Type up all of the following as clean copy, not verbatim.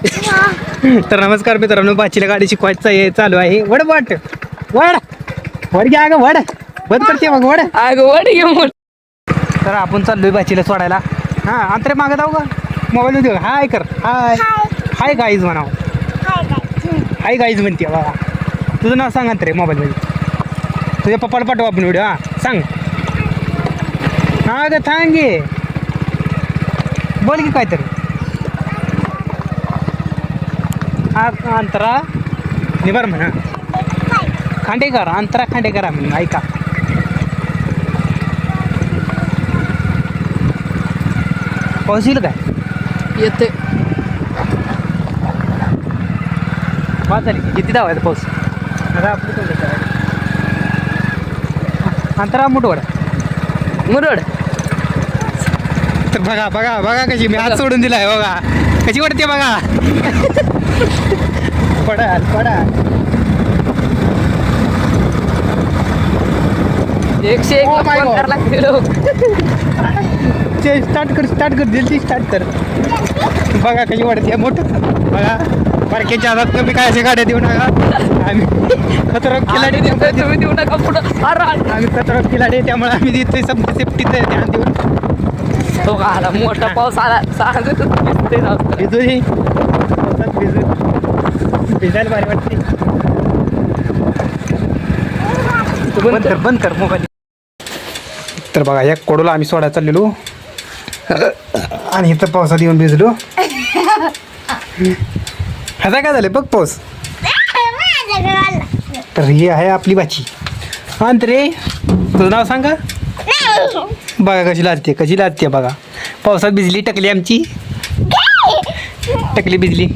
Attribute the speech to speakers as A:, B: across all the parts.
A: तर नमस्कार मित्रांनो, बाचीला गाडी शिकवायचं हे चालू आहे. वड वाट वड वड घ्या ग वड बंद करते मग वड
B: वड घेऊन.
A: तर आपण चाललोय बाचीला सोडायला. हा अंतरे मागं जाऊ का मोबाईल मध्ये हाय कर. हाय हाय गाईज म्हणाव. हाय गाईज म्हणते बाबा. तुझं नाव सांग अंतरे मोबाईल मध्ये. तुझ्या पप्पाला पाठवा आपण व्हिडिओ. हा सांग. हा ग सांग गे बोल की काहीतरी. अंतरा निबर म्हणा. खांडेकर अंतरा खांडेकर म्हणून ऐका. पाऊस येईल काय
B: येते.
A: पाच झाली किती धावायचा पाऊस. आता आपलं तेवढं करायचं. अंतरा मुठवड
B: मुरड.
A: तर बघा बघा बघा कशी मी हात सोडून दिलाय. बघा कशी वाटते बघा. पडा पडा
B: 101
A: Oh my God.
B: लागलो.
A: स्टार्ट कर जल्दी स्टार्ट कर. बघा कशी वाटते मोठं. बघा बारक्याच्या हातात कमी काय अशा गाड्या देऊ नका. आम्ही खतरनाक खिलाडी
B: तुम्ही देऊ नका पुढं.
A: आम्ही खतरनाक खिलाडी त्यामुळे आम्ही देतोय समजा सेफ्टीचं ध्यान देऊन.
B: तो आला मोठा पाऊस आला. सांगत
A: भिजू पावसात भिजायला भारी वाटते. बंद कर मोबाईल. तर बघा या कोडूला आम्ही सोडायला चाललेलो आणि इथं पावसात येऊन भिजलो. ह्याचा काय झालं बघ पाऊस. तर ही आहे आपली बाची. अंतरे तुझं नाव सांगा. बघा कशी लाजते बघा. पावसात भिजली टकली आमची. टकली भिजली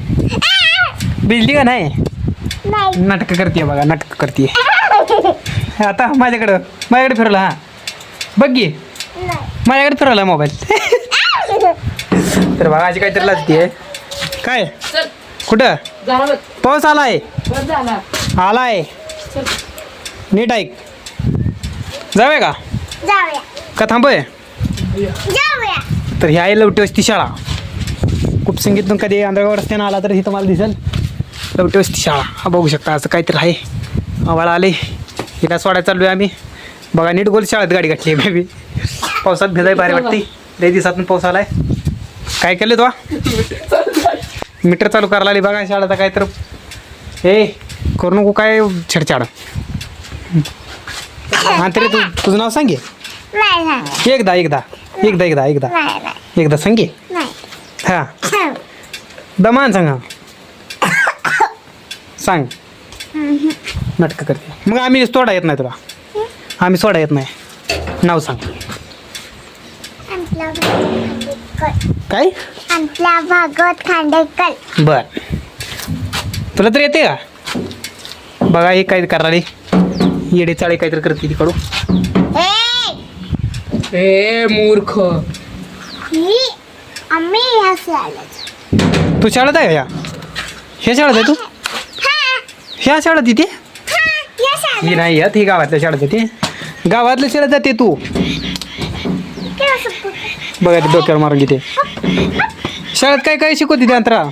A: का नाही. नाटक करते बघा नाटक करते. आता माझ्याकडे फिरवला. हा बघ घे माझ्याकडे फिरवला मोबाईल. तर बघा अशी काहीतरी लाजते. काय कुठं पाऊस आलाय नीट ऐक. जाऊया का थांबूया. तर ही आहे लवटी शाळा. खूप संगीतून कधी आंधळगाव रस्त्यानं आला तर ही तुम्हाला दिसेल लवटी शाळा. हा बघू शकता असं काहीतरी आहे. आवाळा आले हिला सोडायला चालू आहे आम्ही. बघा नीट गोल शाळेत गाडी घातली आहे बेबी. पावसात भिजाय भारी वाटते. लई दिवसातून पाऊस आलाय. काय केलं तो मीटर चालू करायला आली बघा शाळेचा काय. तर हे करू नको काय छेडछाड. अंतरे तुझं नाव सांगे. एकदा सांगे. हा दमान सांग. नाटक करते मग. आम्ही सोडा येत नाही तुला. आम्ही सोडा येत नाही. नाव सांग. काय
C: भागवत खांडेकर.
A: बर तुला तर येते का. बघा हे काय करायला येडे चाळे काहीतरी करते तिकडू.
B: हे मूर्ख.
C: आम्ही
A: तू शाळेत आहे का. ह्या शाळेत आहे तू. ह्या शाळेत येते. ही नाही येत. ही गावातल्या शाळेत येते. गावातल्या शाळेत जाते तू. बघा ते डोक्यावर मारून घेते. शाळेत काय काय शिकवते ते अंतरा.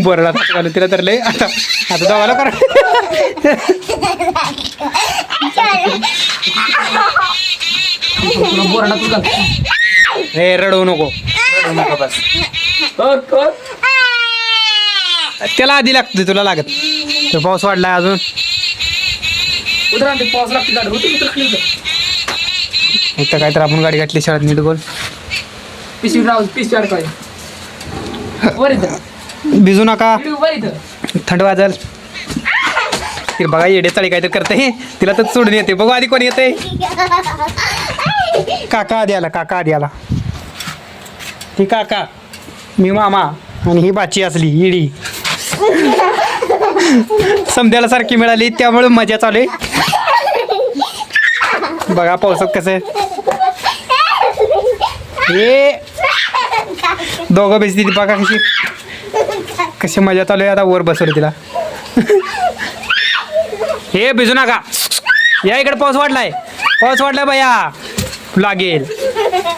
A: बोरडा घालून तिला तर लय. आता दवाला करा. हे रडवू नको बस. त्याला आधी लागतो तुला लागत. तर पाऊस वाढलाय अजून. इथं काय तर आपण गाडी घातली शाळेत नीट गोल. भिजू नका थंड वाजल. बघा येडे चाळी काहीतरी करते. तिला तर सोडून येते. बघू आधी कोण येते. काका आधी आला. ही काका मी मामा आणि ही बाची असली इडी. समद्याला सारखी मिळाली त्यामुळे मजा चालू आहे. बघा पावसात कसं आहे. हे दोघं भिजती ती बघा कशी मजा चालू आहे. आता वर बसवलं तिला. हे भिजू नका. या इकडे पाऊस वाढलाय बाया लागेल.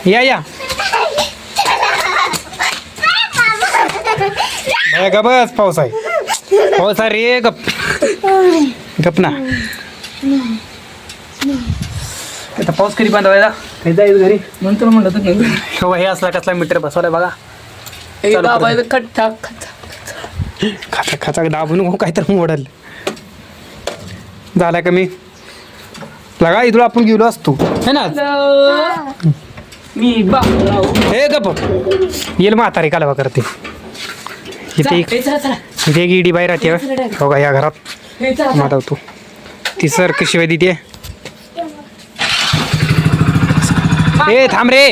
A: या भया गबस पाऊस आहे पाऊस आहे रे गप गप ना आता पाऊस कधी बंद व्हायला काही जाईल घरी
B: म्हणतो ना म्हणलं तुम्ही
A: हो हे असला कसला मीटर बसवलाय बघा चालू
B: दाबायचं खट्टा खच्चा
A: खाचा खाचा दाबून काहीतरी मोडल झाला कमी लगा इथून आपण गेलो असतो है ना
B: मी बाबूराव
A: हे गप येईल म्हातारी कालवा करते इथे इथे एक इडी बाहेर राहते हो का या घरात माधवतो ती सर कशी वाय देते ए थांब रे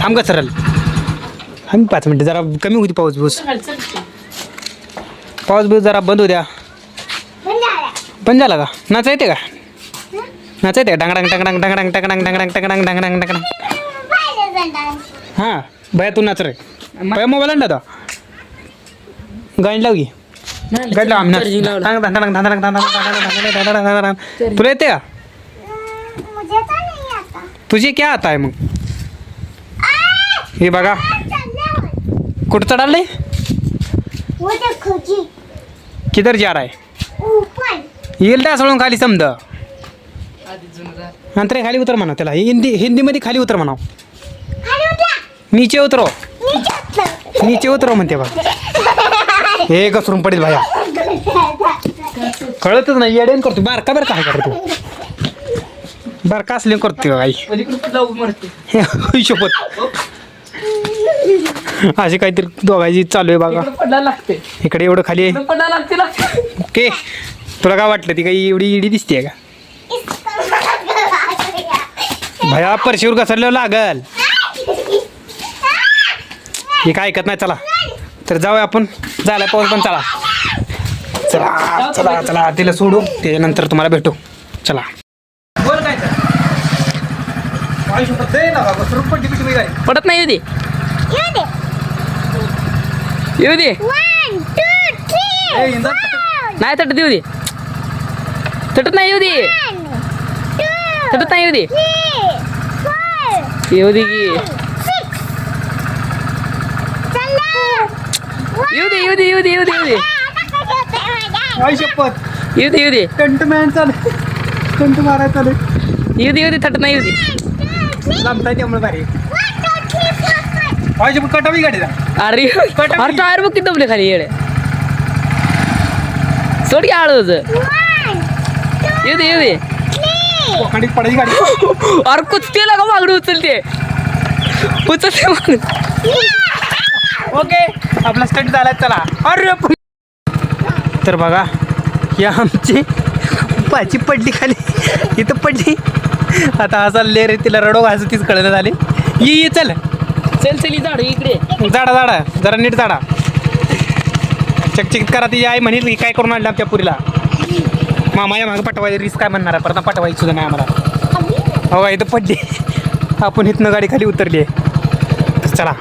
A: थांब का सरल आम्ही 5 मिनिटं जरा कमी होती पाऊस बिऊस जरा बंद होऊ द्या बंद झाला का नाचा येते का नाचा येते का डांगडांग टांगडांग टांगडांग टांगडांग टांगडांग टांगडांग टांगडांग टांगडांग हां भया तू नाच रे भया मोबाईल आणला होता गाणी लाव की गाणी लाव आम्ही तुला येते का
C: मुझे तो नहीं आता
A: तुझे क्या आता है मग हे बघा कुठं चढाले
C: वो देखो जी
A: किधर जा रहा है
C: ऊपर
A: येईल सोडून खाली समज नंतर खाली उतर म्हणा त्याला हिंदीमध्ये खाली उतर म्हणाव
C: खाली उतरा
A: नीचे उतरो
C: नीचे उतर
A: नीचे उतरो म्हणते बघ हे घसरून पडेल भाया कळतच नाही येडेन करतो बारका बरं काय करतो बारका असले करतो आई
B: मरते
A: शपथ अशी काहीतरी दोघांची चालू आहे बघा
B: पडायला लागते
A: इकडे एवढं खाली आहे
B: पडायला लागते
A: ओके तुला काय वाटलं ती काही एवढी इडी दिसते का भया परशीवर घसरल्यावर लागल हे काय ऐकत नाही चला तर जाऊया आपण झाला पाऊस पण चला चला चला चला तिला सोडू त्याच्यानंतर तुम्हाला भेटू चला बोल काय
B: पडत नाही येऊ दे येऊ दे
C: 1 2 3
B: नाही तटत येऊ दे तटत नाही येऊ दे
C: 1 2
B: तटत नाही येऊ दे
C: 3 4
B: येऊ दे की
C: 6 चला
B: येऊ दे येऊ दे येऊ दे येऊ दे येऊ दे
A: शपथ
B: येऊ दे येऊ दे
A: कंट मॅन चालू कंट मारायला चालू
B: येऊ दे येऊ दे तटत नाही येऊ दे
A: लांबताय त्यामुळे भारी शपथ कटावी गाडीला
B: अरे अरे टायर बघ किती दबले खाली येडे सोड की आळूच येऊ दे येऊ दे
A: कोकणीत पडायची गाडी
B: अरे कुचते लागा मागणी उचलते उचलते मागणी
A: ओके आपला स्टंट झाला चला अरे तर बघा या आमची पाची पडली खाली इथं पडली आता असा लेर तिला रडो असं तीच कळणं झाली ये चल
B: चल चल झाड इकडे
A: जाडा जरा नीट जाडा चकचकीत करा ती आई म्हणेल की काय करून आणलं आमच्या पुरीला मामा या मागं पाठवायची रिस्क काय म्हणणार परत पाठवायची सुद्धा नाही आम्हाला हो इथं पडली आपण इथनं गाडी खाली उतरली आहे चला